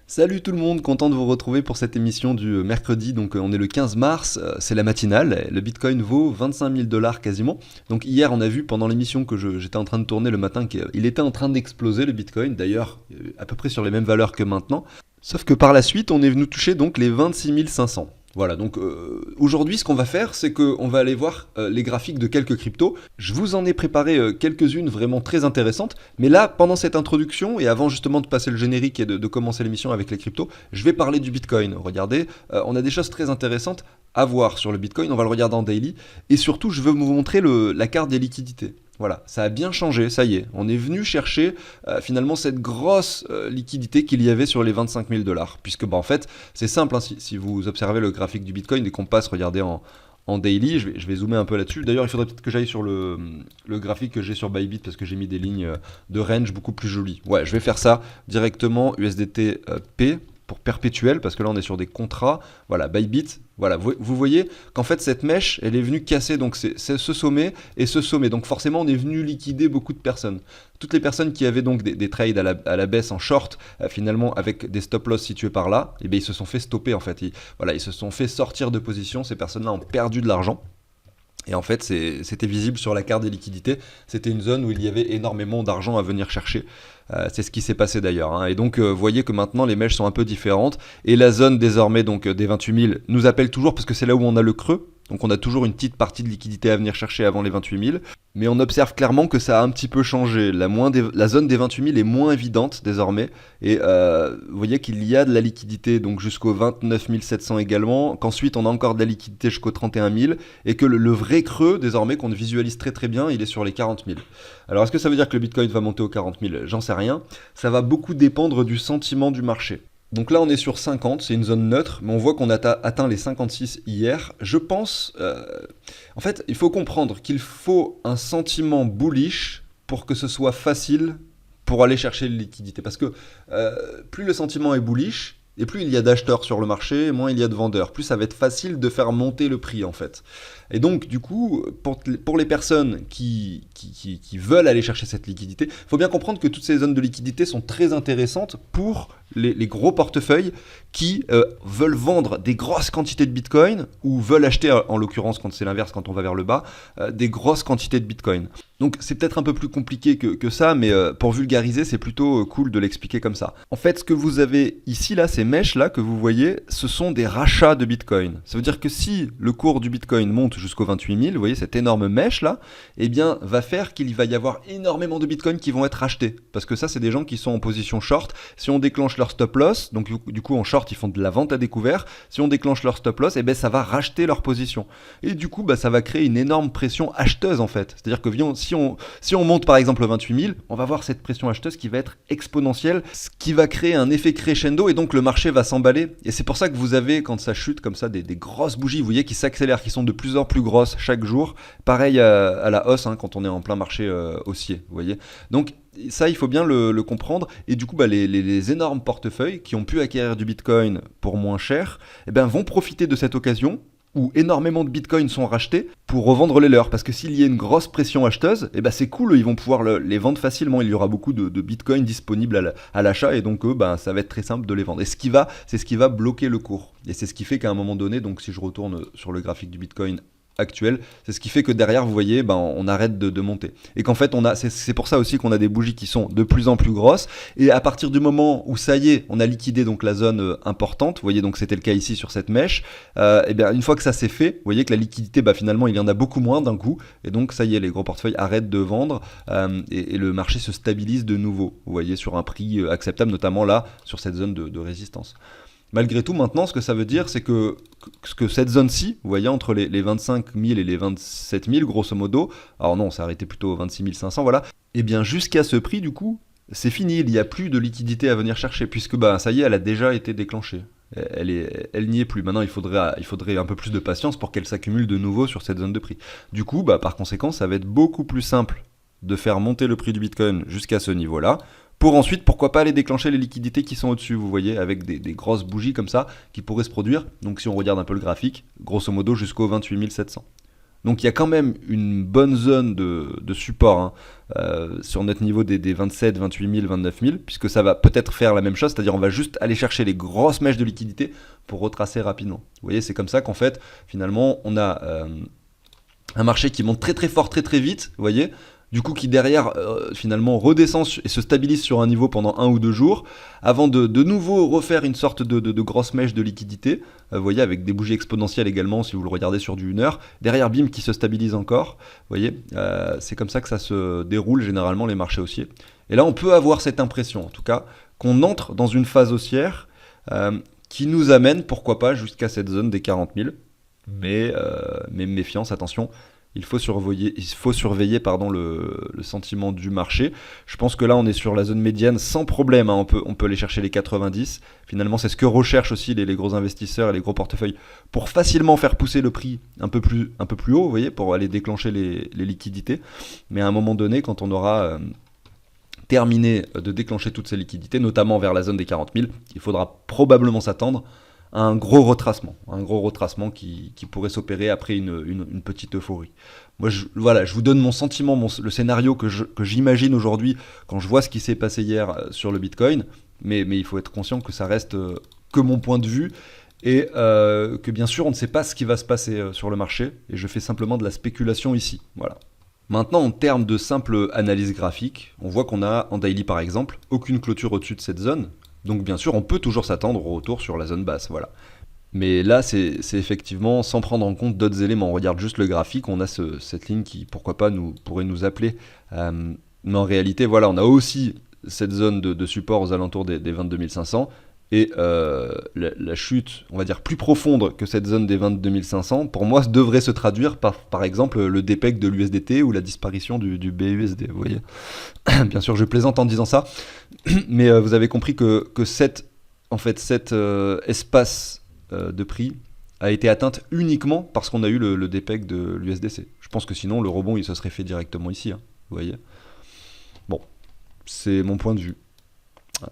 Salut tout le monde, content de vous retrouver pour cette émission du mercredi. Donc on est le 15 mars, c'est la matinale. Le Bitcoin vaut 25 000 dollars quasiment. Donc hier on a vu pendant l'émission que j'étais en train de tourner le matin qu'il était en train d'exploser le Bitcoin. D'ailleurs à peu près sur les mêmes valeurs que maintenant. Sauf que par la suite on est venu toucher donc les 26 500. Voilà, donc aujourd'hui ce qu'on va faire, c'est qu'on va aller voir les graphiques de quelques cryptos. Je vous en ai préparé quelques-unes vraiment très intéressantes, mais là, pendant cette introduction, et avant justement de passer le générique et de commencer l'émission avec les cryptos, je vais parler du Bitcoin. Regardez, on a des choses très intéressantes à voir sur le Bitcoin, on va le regarder en daily, et surtout je veux vous montrer la carte des liquidités. Voilà, ça a bien changé, ça y est. On est venu chercher finalement cette grosse liquidité qu'il y avait sur les 25 000 dollars. Puisque en fait, c'est simple, hein, si vous observez le graphique du Bitcoin, dès qu'on passe, regardez en daily, je vais zoomer un peu là-dessus. D'ailleurs, il faudrait peut-être que j'aille sur le graphique que j'ai sur Bybit parce que j'ai mis des lignes de range beaucoup plus jolies. Ouais, je vais faire ça directement USDT P pour perpétuel parce que là on est sur des contrats. Voilà, Bybit. Voilà, vous voyez qu'en fait cette mèche, elle est venue casser donc c'est ce sommet et ce sommet. Donc forcément, on est venu liquider beaucoup de personnes. Toutes les personnes qui avaient donc des trades à la baisse en short, finalement avec des stop loss situés par là, et bien ils se sont fait stopper en fait. Ils se sont fait sortir de position. Ces personnes-là ont perdu de l'argent. Et en fait, c'était visible sur la carte des liquidités. C'était une zone où il y avait énormément d'argent à venir chercher. C'est ce qui s'est passé d'ailleurs, hein. Et donc, vous voyez que maintenant, les mèches sont un peu différentes. Et la zone désormais donc des 28 000 nous appelle toujours parce que c'est là où on a le creux. Donc on a toujours une petite partie de liquidité à venir chercher avant les 28 000. Mais on observe clairement que ça a un petit peu changé. La zone des 28 000 est moins évidente désormais. Et vous voyez qu'il y a de la liquidité donc jusqu'au 29 700 également. Qu'ensuite on a encore de la liquidité jusqu'au 31 000. Et que le vrai creux désormais qu'on visualise très très bien, il est sur les 40 000. Alors est-ce que ça veut dire que le Bitcoin va monter aux 40 000? J'en sais rien. Ça va beaucoup dépendre du sentiment du marché. Donc là on est sur 50, c'est une zone neutre, mais on voit qu'on a atteint les 56 hier. Je pense, en fait, il faut comprendre qu'il faut un sentiment bullish pour que ce soit facile pour aller chercher les liquidités. Parce que plus le sentiment est bullish, et plus il y a d'acheteurs sur le marché, moins il y a de vendeurs. Plus ça va être facile de faire monter le prix en fait. Et donc du coup, pour les personnes qui veulent aller chercher cette liquidité, il faut bien comprendre que toutes ces zones de liquidité sont très intéressantes pour les gros portefeuilles qui veulent vendre des grosses quantités de Bitcoin ou veulent acheter, en l'occurrence quand c'est l'inverse, quand on va vers le bas, des grosses quantités de Bitcoin. Donc c'est peut-être un peu plus compliqué que ça, mais pour vulgariser, c'est plutôt cool de l'expliquer comme ça. En fait, ce que vous avez ici, là, ces mèches là que vous voyez, ce sont des rachats de Bitcoin. Ça veut dire que si le cours du Bitcoin monte jusqu'au 28 000, vous voyez cette énorme mèche là, eh bien va faire qu'il va y avoir énormément de Bitcoin qui vont être rachetés. Parce que ça, c'est des gens qui sont en position short. Si on déclenche leur stop loss, donc du coup en short, ils font de la vente à découvert. Si on déclenche leur stop loss, eh bien ça va racheter leur position. Et du coup, ça va créer une énorme pression acheteuse en fait. C'est-à-dire que si on monte par exemple au 28 000, on va voir cette pression acheteuse qui va être exponentielle, ce qui va créer un effet crescendo et donc le marché va s'emballer. Et c'est pour ça que vous avez, quand ça chute comme ça, des grosses bougies, vous voyez, qui s'accélèrent, qui sont de plus en plus grosses chaque jour. Pareil à la hausse, hein, quand on est en plein marché haussier, vous voyez. Donc ça, il faut bien le comprendre. Et du coup, les énormes portefeuilles qui ont pu acquérir du Bitcoin pour moins cher, eh ben, vont profiter de cette occasion où énormément de bitcoins sont rachetés pour revendre les leurs. Parce que s'il y a une grosse pression acheteuse, eh ben c'est cool, ils vont pouvoir les vendre facilement. Il y aura beaucoup de bitcoins disponibles à l'achat et donc ça va être très simple de les vendre. Et c'est ce qui va bloquer le cours. Et c'est ce qui fait qu'à un moment donné, donc si je retourne sur le graphique du bitcoin actuel, c'est ce qui fait que derrière, vous voyez, on arrête de monter. Et qu'en fait, c'est pour ça aussi qu'on a des bougies qui sont de plus en plus grosses. Et à partir du moment où ça y est, on a liquidé donc la zone importante, vous voyez, donc c'était le cas ici sur cette mèche, et bien une fois que ça s'est fait, vous voyez que la liquidité, finalement, il y en a beaucoup moins d'un coup. Et donc ça y est, les gros portefeuilles arrêtent de vendre et le marché se stabilise de nouveau, vous voyez, sur un prix acceptable, notamment là, sur cette zone de résistance. Malgré tout, maintenant, ce que ça veut dire, c'est que cette zone-ci, vous voyez, entre les 25 000 et les 27 000, grosso modo, alors non, ça a arrêté plutôt aux 26 500, voilà, et bien jusqu'à ce prix, du coup, c'est fini, il n'y a plus de liquidité à venir chercher, puisque ça y est, elle a déjà été déclenchée. Elle n'y est plus. Maintenant, il faudrait un peu plus de patience pour qu'elle s'accumule de nouveau sur cette zone de prix. Du coup, par conséquent, ça va être beaucoup plus simple de faire monter le prix du Bitcoin jusqu'à ce niveau-là, pour ensuite, pourquoi pas aller déclencher les liquidités qui sont au-dessus, vous voyez, avec des grosses bougies comme ça, qui pourraient se produire, donc si on regarde un peu le graphique, grosso modo jusqu'au 28 700. Donc il y a quand même une bonne zone de support, hein, sur notre niveau des 27, 28 000, 29 000, puisque ça va peut-être faire la même chose, c'est-à-dire on va juste aller chercher les grosses mèches de liquidité pour retracer rapidement. Vous voyez, c'est comme ça qu'en fait, finalement, on a un marché qui monte très très fort, très très vite, vous voyez, du coup qui derrière finalement redescend et se stabilise sur un niveau pendant 1 ou 2 jours, avant de nouveau refaire une sorte de grosse mèche de liquidité, vous voyez, avec des bougies exponentielles également si vous le regardez sur du 1 heure, derrière bim qui se stabilise encore, vous voyez, c'est comme ça que ça se déroule généralement les marchés haussiers. Et là on peut avoir cette impression en tout cas qu'on entre dans une phase haussière qui nous amène pourquoi pas jusqu'à cette zone des 40 000, mais méfiance, attention. Il faut surveiller pardon, le sentiment du marché. Je pense que là, on est sur la zone médiane sans problème, hein. On peut aller chercher les 90. Finalement, c'est ce que recherchent aussi les gros investisseurs et les gros portefeuilles pour facilement faire pousser le prix un peu plus haut, vous voyez, pour aller déclencher les liquidités. Mais à un moment donné, quand on aura terminé de déclencher toutes ces liquidités, notamment vers la zone des 40 000, il faudra probablement s'attendre un gros retracement qui pourrait s'opérer après une petite euphorie. Moi, je vous donne mon sentiment, le scénario que j'imagine aujourd'hui quand je vois ce qui s'est passé hier sur le Bitcoin, mais il faut être conscient que ça reste que mon point de vue et que bien sûr on ne sait pas ce qui va se passer sur le marché et je fais simplement de la spéculation ici. Voilà. Maintenant, en termes de simple analyse graphique, on voit qu'on a en daily par exemple aucune clôture au-dessus de cette zone. Donc bien sûr, on peut toujours s'attendre au retour sur la zone basse, voilà. Mais là, c'est effectivement sans prendre en compte d'autres éléments. On regarde juste le graphique, on a cette ligne qui, pourquoi pas, pourrait nous appeler. Mais en réalité, voilà, on a aussi cette zone de support aux alentours des 22 500. Et la chute, on va dire, plus profonde que cette zone des 22 500, pour moi, devrait se traduire par exemple, le dépeg de l'USDT ou la disparition du BUSD, vous voyez. Bien sûr, je plaisante en disant ça, mais vous avez compris que cet espace de prix a été atteinte uniquement parce qu'on a eu le dépeg de l'USDC. Je pense que sinon, le rebond, il se serait fait directement ici, hein, vous voyez. Bon, c'est mon point de vue.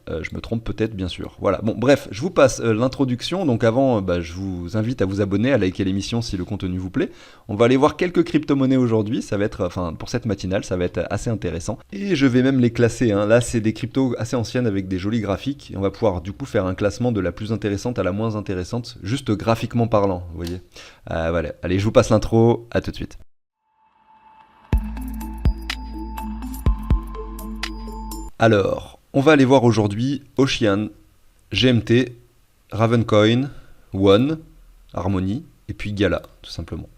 Je me trompe peut-être, bien sûr. Voilà. Bon, bref, je vous passe l'introduction. Donc avant, je vous invite à vous abonner, à liker l'émission si le contenu vous plaît. On va aller voir quelques crypto-monnaies aujourd'hui. Ça va être, pour cette matinale, ça va être assez intéressant. Et je vais même les classer, hein. Là, c'est des cryptos assez anciennes avec des jolis graphiques. Et on va pouvoir du coup faire un classement de la plus intéressante à la moins intéressante, juste graphiquement parlant, vous voyez. Voilà. Allez, je vous passe l'intro. À tout de suite. Alors, on va aller voir aujourd'hui Ocean, GMT, Ravencoin, One, Harmony et puis Gala, tout simplement.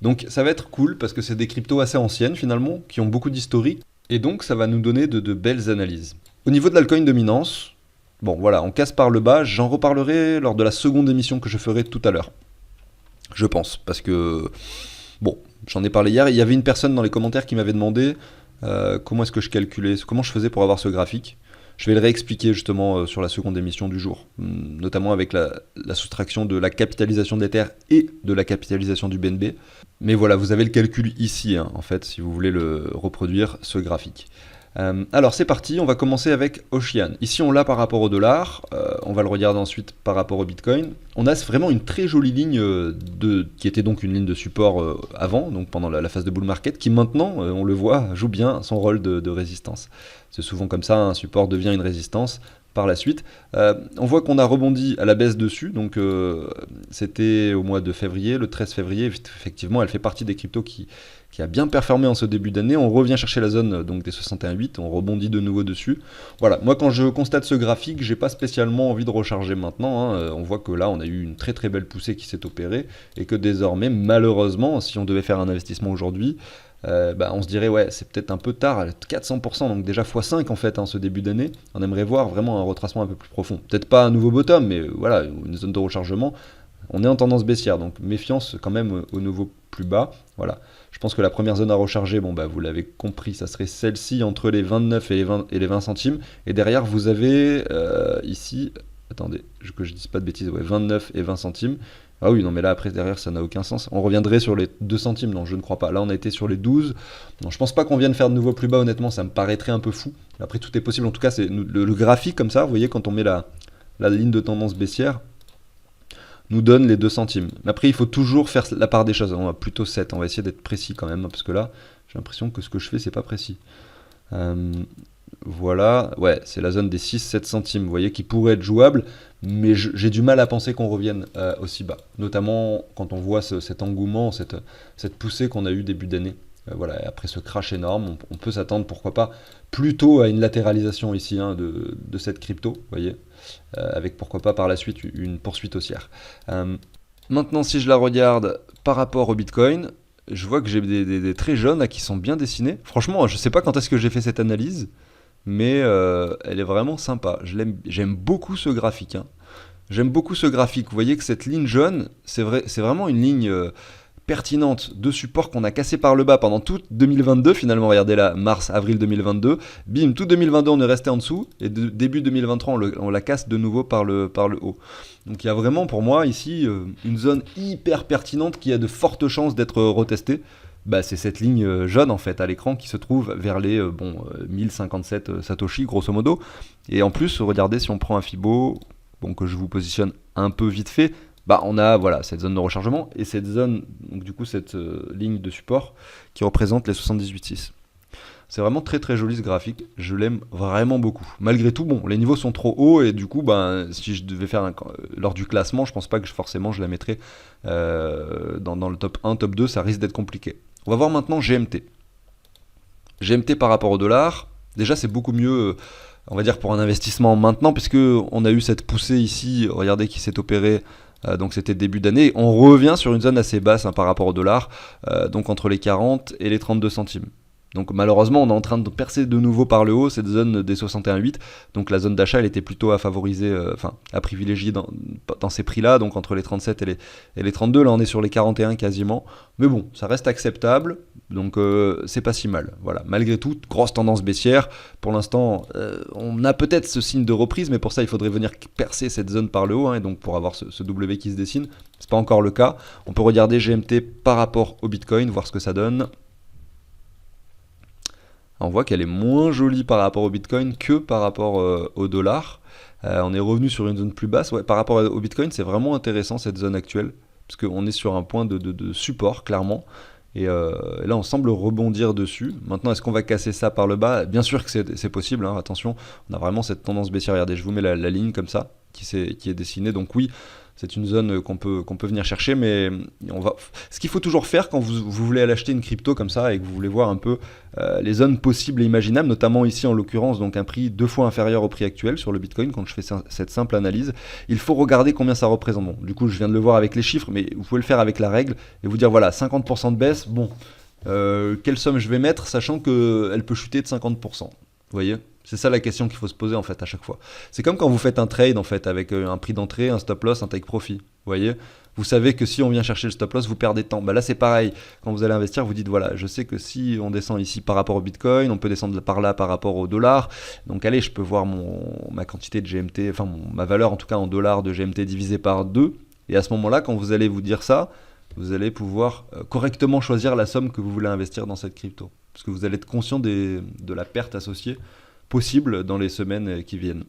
Donc ça va être cool parce que c'est des cryptos assez anciennes finalement, qui ont beaucoup d'historique, et donc ça va nous donner de belles analyses. Au niveau de l'altcoin dominance, bon voilà, on casse par le bas, j'en reparlerai lors de la seconde émission que je ferai tout à l'heure. Je pense, parce que, bon, j'en ai parlé hier, il y avait une personne dans les commentaires qui m'avait demandé comment est-ce que je calculais, comment je faisais pour avoir ce graphique. Je vais le réexpliquer justement sur la seconde émission du jour, notamment avec la soustraction de la capitalisation d'Ether et de la capitalisation du BNB. Mais voilà, vous avez le calcul ici, hein, en fait, si vous voulez le reproduire, ce graphique. Alors c'est parti, on va commencer avec Ocean. Ici on l'a par rapport au dollar, on va le regarder ensuite par rapport au Bitcoin. On a vraiment une très jolie ligne qui était donc une ligne de support avant, donc pendant la phase de bull market, qui maintenant, on le voit, joue bien son rôle de résistance. C'est souvent comme ça, un support devient une résistance par la suite. On voit qu'on a rebondi à la baisse dessus, donc c'était au mois de février, le 13 février, effectivement elle fait partie des cryptos qui a bien performé en ce début d'année. On revient chercher la zone donc des 61,8, on rebondit de nouveau dessus. Voilà, moi quand je constate ce graphique, j'ai pas spécialement envie de recharger maintenant, hein. On voit que là on a eu une très très belle poussée qui s'est opérée, et que désormais malheureusement, si on devait faire un investissement aujourd'hui, on se dirait ouais c'est peut-être un peu tard, 400%, donc déjà x5 en fait, hein, ce début d'année. On aimerait voir vraiment un retracement un peu plus profond, peut-être pas un nouveau bottom, mais voilà, une zone de rechargement. On est en tendance baissière, donc méfiance quand même au nouveau plus bas. Voilà, je pense que la première zone à recharger, vous l'avez compris, ça serait celle-ci entre les 29 et les 20 centimes, et derrière vous avez ici, attendez que je dise pas de bêtises, ouais, 29 et 20 centimes. Ah oui, non, mais là, après, derrière, ça n'a aucun sens. On reviendrait sur les 2 centimes, non, je ne crois pas. Là, on a été sur les 12. Non, je pense pas qu'on vienne faire de nouveau plus bas, honnêtement, ça me paraîtrait un peu fou. Après, tout est possible. En tout cas, c'est le graphique, comme ça, vous voyez, quand on met la ligne de tendance baissière, nous donne les 2 centimes. Mais après, il faut toujours faire la part des choses. On va plutôt 7. On va essayer d'être précis quand même, parce que là, j'ai l'impression que ce que je fais, c'est pas précis. Euh, voilà, ouais, c'est la zone des 6-7 centimes, vous voyez, qui pourrait être jouable, mais j'ai du mal à penser qu'on revienne aussi bas. Notamment quand on voit cet engouement, cette poussée qu'on a eu début d'année. Voilà, après ce crash énorme, on peut s'attendre, pourquoi pas, plutôt à une latéralisation ici hein, de cette crypto, vous voyez, avec pourquoi pas par la suite une poursuite haussière. Maintenant, si je la regarde par rapport au Bitcoin, je vois que j'ai des traits jaunes là, qui sont bien dessinés. Franchement, je sais pas quand est-ce que j'ai fait cette analyse, mais elle est vraiment sympa. J'aime beaucoup ce graphique, hein. J'aime beaucoup ce graphique. Vous voyez que cette ligne jaune, c'est vraiment une ligne pertinente de support qu'on a cassé par le bas pendant tout 2022 finalement. Regardez là, mars, avril 2022. Bim, tout 2022 on est resté en dessous et début 2023 on la casse de nouveau par le haut. Donc il y a vraiment pour moi ici une zone hyper pertinente qui a de fortes chances d'être retestée. Bah, c'est cette ligne jaune en fait à l'écran qui se trouve vers les 1057 Satoshi grosso modo. Et en plus, regardez si on prend un Fibo, bon, que je vous positionne un peu vite fait, bah, on a voilà, cette zone de rechargement et cette zone, donc du coup cette ligne de support qui représente les 78,6. C'est vraiment très très joli ce graphique, je l'aime vraiment beaucoup. Malgré tout, bon, les niveaux sont trop hauts et du coup, ben, si je devais faire lors du classement, je pense pas que forcément je la mettrais dans le top 1, top 2, ça risque d'être compliqué. On va voir maintenant GMT. GMT par rapport au dollar, déjà c'est beaucoup mieux, on va dire pour un investissement maintenant, puisque on a eu cette poussée ici, regardez qui s'est opérée. Donc c'était début d'année, on revient sur une zone assez basse hein, par rapport au dollar, donc entre les 40 et les 32 centimes. Donc malheureusement on est en train de percer de nouveau par le haut cette zone des 61,8, donc la zone d'achat elle était plutôt à favoriser, à privilégier dans ces prix là, donc entre les 37 et les 32, là on est sur les 41 quasiment, mais bon ça reste acceptable, donc c'est pas si mal, voilà. Malgré tout, grosse tendance baissière, pour l'instant on a peut-être ce signe de reprise, mais pour ça il faudrait venir percer cette zone par le haut, hein, et donc pour avoir ce W qui se dessine, c'est pas encore le cas. On peut regarder GMT par rapport au Bitcoin, voir ce que ça donne. On voit qu'elle est moins jolie par rapport au Bitcoin que par rapport au dollar. On est revenu sur une zone plus basse. Ouais, par rapport au Bitcoin, c'est vraiment intéressant cette zone actuelle, parce qu'on est sur un point de support, clairement. Et là, on semble rebondir dessus. Maintenant, est-ce qu'on va casser ça par le bas? Bien sûr que c'est possible, hein, attention. On a vraiment cette tendance baissière. Regardez, je vous mets la ligne comme ça, qui est dessinée. Donc oui, c'est une zone qu'on peut venir chercher, mais ce qu'il faut toujours faire quand vous voulez aller acheter une crypto comme ça et que vous voulez voir un peu les zones possibles et imaginables, notamment ici en l'occurrence donc un prix 2 fois inférieur au prix actuel sur le Bitcoin, quand je fais cette simple analyse, il faut regarder combien ça représente. Bon, du coup je viens de le voir avec les chiffres, mais vous pouvez le faire avec la règle et vous dire voilà, 50% de baisse, bon, quelle somme je vais mettre, sachant qu'elle peut chuter de 50%. Vous voyez ? C'est ça la question qu'il faut se poser en fait à chaque fois. C'est comme quand vous faites un trade en fait avec un prix d'entrée, un stop loss, un take profit. Vous voyez, vous savez que si on vient chercher le stop loss, vous perdez de temps. Bah là c'est pareil. Quand vous allez investir, vous dites voilà, je sais que si on descend ici par rapport au Bitcoin, on peut descendre par là par rapport au dollar. Donc allez, je peux voir ma quantité de GMT, enfin ma valeur en tout cas en dollars de GMT divisé par 2. Et à ce moment-là, quand vous allez vous dire ça, vous allez pouvoir correctement choisir la somme que vous voulez investir dans cette crypto. Parce que vous allez être conscient de la perte associée possible dans les semaines qui viennent.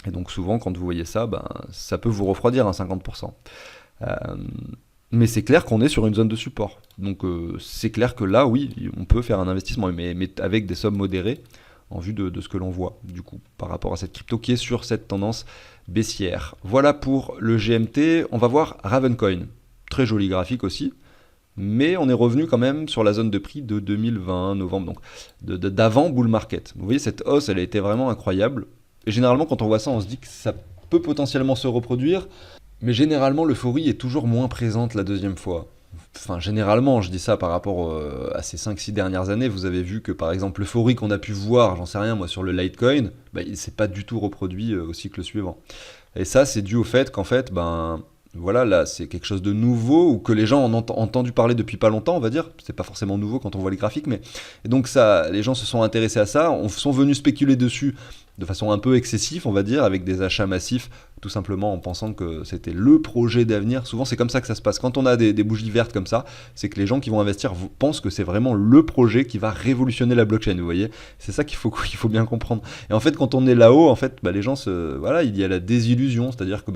Et donc souvent quand vous voyez ça, ça peut vous refroidir à 50%. Mais c'est clair qu'on est sur une zone de support. Donc c'est clair que là, oui, on peut faire un investissement, mais avec des sommes modérées en vue de ce que l'on voit, du coup, par rapport à cette crypto qui est sur cette tendance baissière. Voilà pour le GMT. On va voir Ravencoin. Très joli graphique aussi. Mais on est revenu quand même sur la zone de prix de 2020, novembre, donc d'avant bull market. Vous voyez, cette hausse, elle a été vraiment incroyable. Et généralement, quand on voit ça, on se dit que ça peut potentiellement se reproduire. Mais généralement, l'euphorie est toujours moins présente la deuxième fois. Enfin, généralement, je dis ça par rapport à ces 5-6 dernières années. Vous avez vu que, par exemple, l'euphorie qu'on a pu voir, j'en sais rien, moi, sur le Litecoin, il ne s'est pas du tout reproduit au cycle suivant. Et ça, c'est dû au fait qu'en fait, voilà, là, c'est quelque chose de nouveau ou que les gens en ont entendu parler depuis pas longtemps, on va dire. C'est pas forcément nouveau quand on voit les graphiques, mais et donc ça, les gens se sont intéressés à ça, sont venus spéculer dessus de façon un peu excessive, on va dire, avec des achats massifs, tout simplement en pensant que c'était le projet d'avenir. Souvent, c'est comme ça que ça se passe. Quand on a des bougies vertes comme ça, c'est que les gens qui vont investir pensent que c'est vraiment le projet qui va révolutionner la blockchain, vous voyez. C'est ça qu'il faut bien comprendre. Et en fait, quand on est là-haut, en fait, les gens voilà, il y a la désillusion, c'est-à-dire que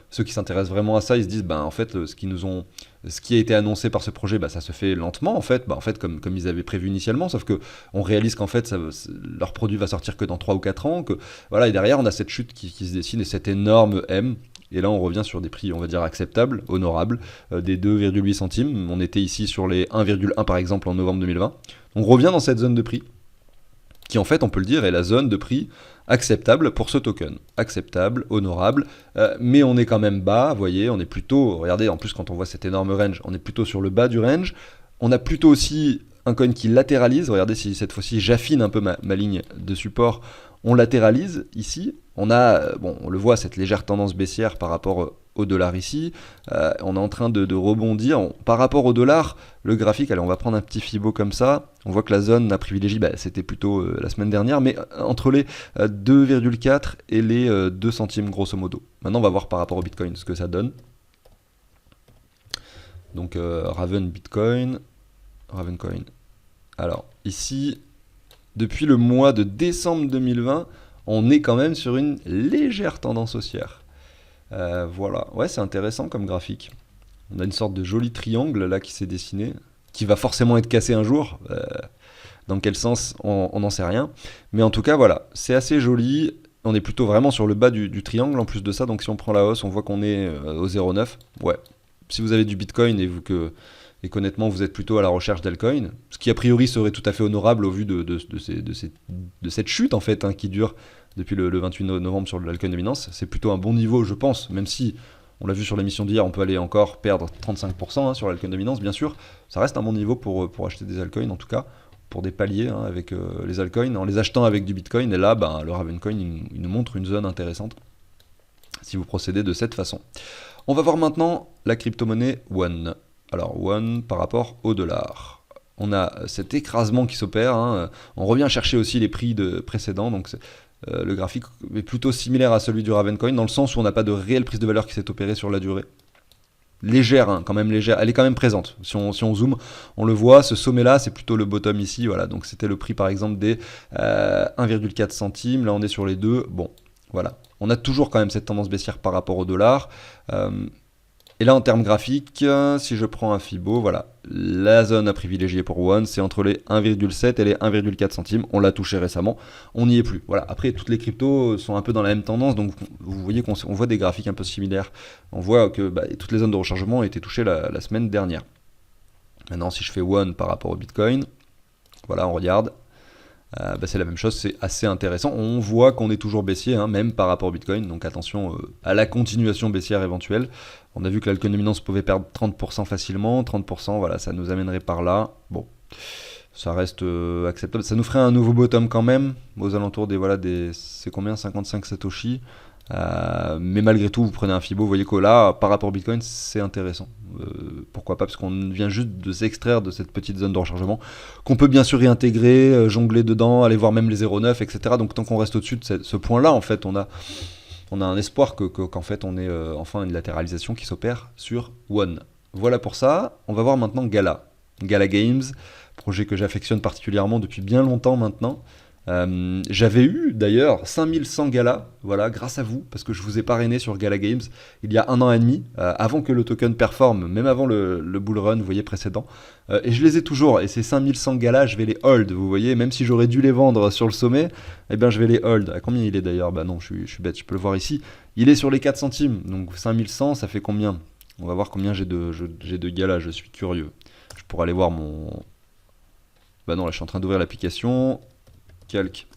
ceux qui s'intéressent vraiment à ça, ils se disent, en fait, ce qui a été annoncé par ce projet, ça se fait lentement, en fait, comme ils avaient prévu initialement, sauf que on réalise qu'en fait, leur produit va sortir que dans 3 ou 4 ans, que voilà, et derrière, on a cette chute qui se dessine et cette énorme M. Et là, on revient sur des prix, on va dire, acceptables, honorables, des 2,8 centimes. On était ici sur les 1,1 par exemple en novembre 2020. On revient dans cette zone de prix, qui en fait, on peut le dire, est la zone de prix acceptable pour ce token. Acceptable, honorable, mais on est quand même bas, vous voyez, on est plutôt, regardez, en plus quand on voit cet énorme range, on est plutôt sur le bas du range. On a plutôt aussi un coin qui latéralise, regardez si cette fois-ci j'affine un peu ma ligne de support, on latéralise ici, on a, on le voit, cette légère tendance baissière par rapport au dollar ici, on est en train de rebondir, par rapport au dollar, le graphique, allez on va prendre un petit Fibo comme ça, on voit que la zone à privilégier, c'était plutôt la semaine dernière, mais entre les 2,4 et les 2 centimes grosso modo. Maintenant on va voir par rapport au Bitcoin ce que ça donne. Donc Ravencoin. Alors ici, depuis le mois de décembre 2020, on est quand même sur une légère tendance haussière. Voilà, ouais, c'est intéressant comme graphique. On a une sorte de joli triangle là qui s'est dessiné, qui va forcément être cassé un jour. Dans quel sens, on n'en sait rien. Mais en tout cas, voilà, c'est assez joli. On est plutôt vraiment sur le bas du triangle en plus de ça. Donc si on prend la hausse, on voit qu'on est au 0,9. Ouais, si vous avez du Bitcoin et qu'honnêtement vous êtes plutôt à la recherche d'altcoin, ce qui a priori serait tout à fait honorable au vu de cette chute en fait qui dure depuis le 28 novembre sur l'altcoin dominance, c'est plutôt un bon niveau je pense, même si on l'a vu sur l'émission d'hier, on peut aller encore perdre 35% sur l'altcoin dominance bien sûr, ça reste un bon niveau pour acheter des altcoins en tout cas, pour des paliers avec les altcoins, en les achetant avec du Bitcoin, et là le Ravencoin il nous montre une zone intéressante si vous procédez de cette façon. On va voir maintenant la crypto-monnaie One. Alors One par rapport au dollar. On a cet écrasement qui s'opère. On revient chercher aussi les prix précédents. Donc le graphique est plutôt similaire à celui du Ravencoin dans le sens où on n'a pas de réelle prise de valeur qui s'est opérée sur la durée. Légère, quand même légère. Elle est quand même présente. Si on zoome, on le voit. Ce sommet-là, c'est plutôt le bottom ici. Voilà. Donc c'était le prix par exemple des 1,4 centimes. Là, on est sur les 2. Bon, voilà. On a toujours quand même cette tendance baissière par rapport au dollar. Et là, en termes graphiques, si je prends un Fibo, voilà, la zone à privilégier pour One, c'est entre les 1,7 et les 1,4 centimes. On l'a touché récemment, on n'y est plus. Voilà. Après, toutes les cryptos sont un peu dans la même tendance, donc vous voyez qu'on voit des graphiques un peu similaires. On voit que toutes les zones de rechargement ont été touchées la semaine dernière. Maintenant, si je fais One par rapport au Bitcoin, voilà, on regarde. C'est la même chose, c'est assez intéressant. On voit qu'on est toujours baissier, même par rapport au Bitcoin, donc attention à la continuation baissière éventuelle. On a vu que l'altcoin dominance pouvait perdre 30% facilement, 30%, voilà, ça nous amènerait par là. Bon, ça reste acceptable. Ça nous ferait un nouveau bottom quand même, aux alentours des c'est combien, 55 Satoshi. Mais malgré tout, vous prenez un Fibo, vous voyez que là, par rapport au Bitcoin, c'est intéressant. Pourquoi pas, parce qu'on vient juste de s'extraire de cette petite zone de rechargement, qu'on peut bien sûr réintégrer, jongler dedans, aller voir même les 0,9, etc. Donc tant qu'on reste au-dessus de ce point-là, en fait, on a un espoir qu'en fait, on ait enfin une latéralisation qui s'opère sur One. Voilà pour ça. On va voir maintenant Gala Games, projet que j'affectionne particulièrement depuis bien longtemps maintenant. J'avais eu d'ailleurs 5100 galas, voilà, grâce à vous, parce que je vous ai parrainé sur Gala Games il y a 1 an et demi, avant que le token performe, même avant le bull run, vous voyez, précédent. Et je les ai toujours, et ces 5100 galas, je vais les hold, vous voyez, même si j'aurais dû les vendre sur le sommet, eh bien je vais les hold. À combien il est d'ailleurs? Bah non, je suis bête, je peux le voir ici. Il est sur les 4 centimes, donc 5100, ça fait combien? On va voir combien j'ai de galas, je suis curieux. Je pourrais aller voir mon... Bah non, là je suis en train d'ouvrir l'application... Calque.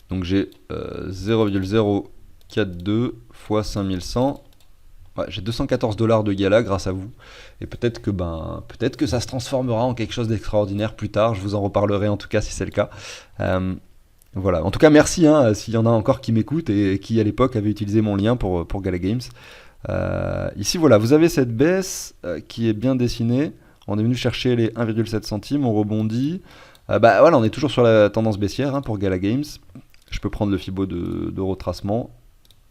Donc j'ai 0,042 fois 5100. Ouais, j'ai 214 $ de gala grâce à vous. Et peut-être que ça se transformera en quelque chose d'extraordinaire plus tard. Je vous en reparlerai en tout cas si c'est le cas. Voilà. En tout cas, merci s'il y en a encore qui m'écoutent et qui à l'époque avaient utilisé mon lien pour Gala Games. Ici, voilà, vous avez cette baisse qui est bien dessinée. On est venu chercher les 1,7 centimes, on rebondit. Voilà, on est toujours sur la tendance baissière pour Gala Games. Je peux prendre le Fibo de retracement.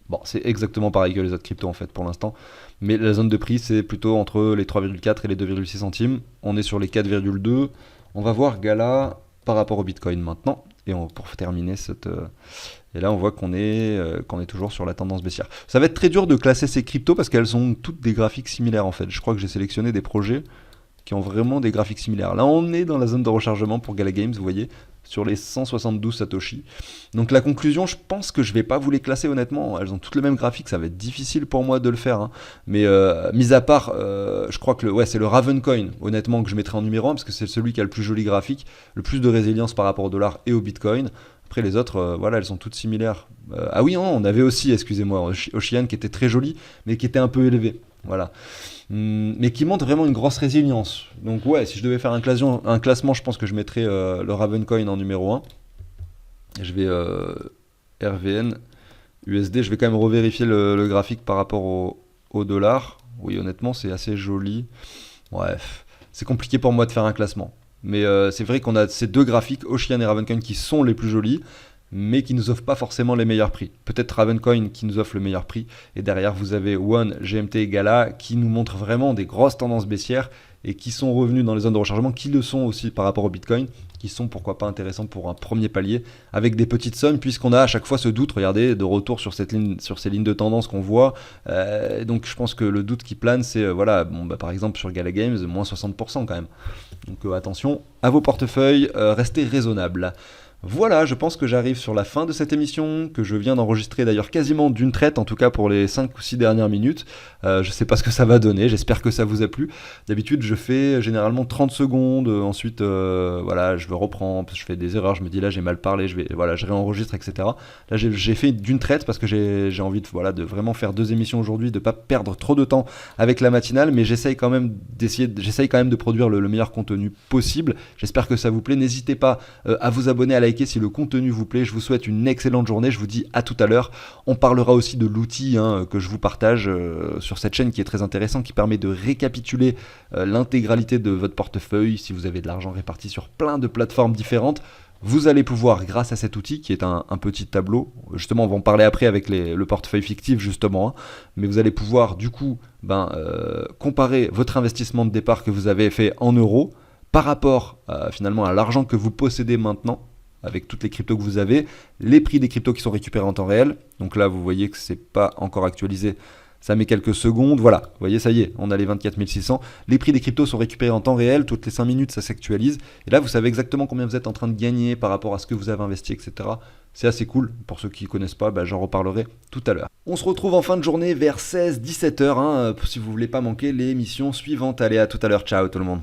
Bon, c'est exactement pareil que les autres cryptos en fait pour l'instant. Mais la zone de prix, c'est plutôt entre les 3,4 et les 2,6 centimes. On est sur les 4,2. On va voir Gala par rapport au Bitcoin maintenant. Et pour terminer et là, on voit qu'on est toujours sur la tendance baissière. Ça va être très dur de classer ces cryptos parce qu'elles ont toutes des graphiques similaires en fait. Je crois que j'ai sélectionné des projets qui ont vraiment des graphiques similaires. Là, on est dans la zone de rechargement pour Gala Games, vous voyez, sur les 172 Satoshi. Donc la conclusion, je pense que je vais pas vous les classer honnêtement. Elles ont toutes les mêmes graphiques, ça va être difficile pour moi de le faire. Hein. Mais mis à part, je crois que c'est le Ravencoin, honnêtement, que je mettrai en numéro 1 parce que c'est celui qui a le plus joli graphique, le plus de résilience par rapport au dollar et au Bitcoin. Après les autres, voilà, elles sont toutes similaires. Ah oui, on avait aussi, excusez-moi, Ocean qui était très joli, mais qui était un peu élevé. Voilà. Mais qui montre vraiment une grosse résilience. Donc ouais, si je devais faire un classement, je pense que je mettrais le Ravencoin en numéro 1. Et je vais RVN, USD, je vais quand même revérifier le graphique par rapport au dollar. Oui, honnêtement, c'est assez joli. Bref, c'est compliqué pour moi de faire un classement. Mais c'est vrai qu'on a ces deux graphiques, Ocean et Ravencoin, qui sont les plus jolis, mais qui nous offrent pas forcément les meilleurs prix. Peut-être Ravencoin qui nous offre le meilleur prix, et derrière vous avez One, GMT et Gala qui nous montrent vraiment des grosses tendances baissières et qui sont revenus dans les zones de rechargement, qui le sont aussi par rapport au Bitcoin, qui sont pourquoi pas intéressants pour un premier palier, avec des petites sommes, puisqu'on a à chaque fois ce doute, regardez, de retour sur ces lignes de tendance qu'on voit. Donc je pense que le doute qui plane, c'est, par exemple sur Gala Games, moins 60% quand même. Donc attention à vos portefeuilles, restez raisonnables. Voilà, je pense que j'arrive sur la fin de cette émission, que je viens d'enregistrer d'ailleurs quasiment d'une traite, en tout cas pour les 5 ou 6 dernières minutes. Je sais pas ce que ça va donner, j'espère que ça vous a plu. D'habitude, je fais généralement 30 secondes, ensuite, je reprends, je fais des erreurs, je me dis là j'ai mal parlé, je réenregistre, etc. Là, j'ai fait d'une traite parce que j'ai envie de vraiment faire 2 émissions aujourd'hui, de pas perdre trop de temps avec la matinale, mais j'essaye quand même de produire le meilleur contenu possible. J'espère que ça vous plaît. N'hésitez pas à vous abonner, à liker si le contenu vous plaît. Je vous souhaite une excellente journée, je vous dis à tout à l'heure. On parlera aussi de l'outil que je vous partage sur cette chaîne qui est très intéressant, qui permet de récapituler l'intégralité de votre portefeuille. Si vous avez de l'argent réparti sur plein de plateformes différentes, vous allez pouvoir, grâce à cet outil qui est un petit tableau, justement on va en parler après avec le portefeuille fictif justement, mais vous allez pouvoir du coup comparer votre investissement de départ que vous avez fait en euros par rapport finalement à l'argent que vous possédez maintenant, avec toutes les cryptos que vous avez, les prix des cryptos qui sont récupérés en temps réel. Donc là, vous voyez que c'est pas encore actualisé. Ça met quelques secondes. Voilà, vous voyez, ça y est, on a les 24 600. Les prix des cryptos sont récupérés en temps réel. Toutes les 5 minutes, ça s'actualise. Et là, vous savez exactement combien vous êtes en train de gagner par rapport à ce que vous avez investi, etc. C'est assez cool. Pour ceux qui ne connaissent pas, j'en reparlerai tout à l'heure. On se retrouve en fin de journée vers 16-17 heures. Si vous ne voulez pas manquer l'émission suivante. Allez, à tout à l'heure. Ciao tout le monde.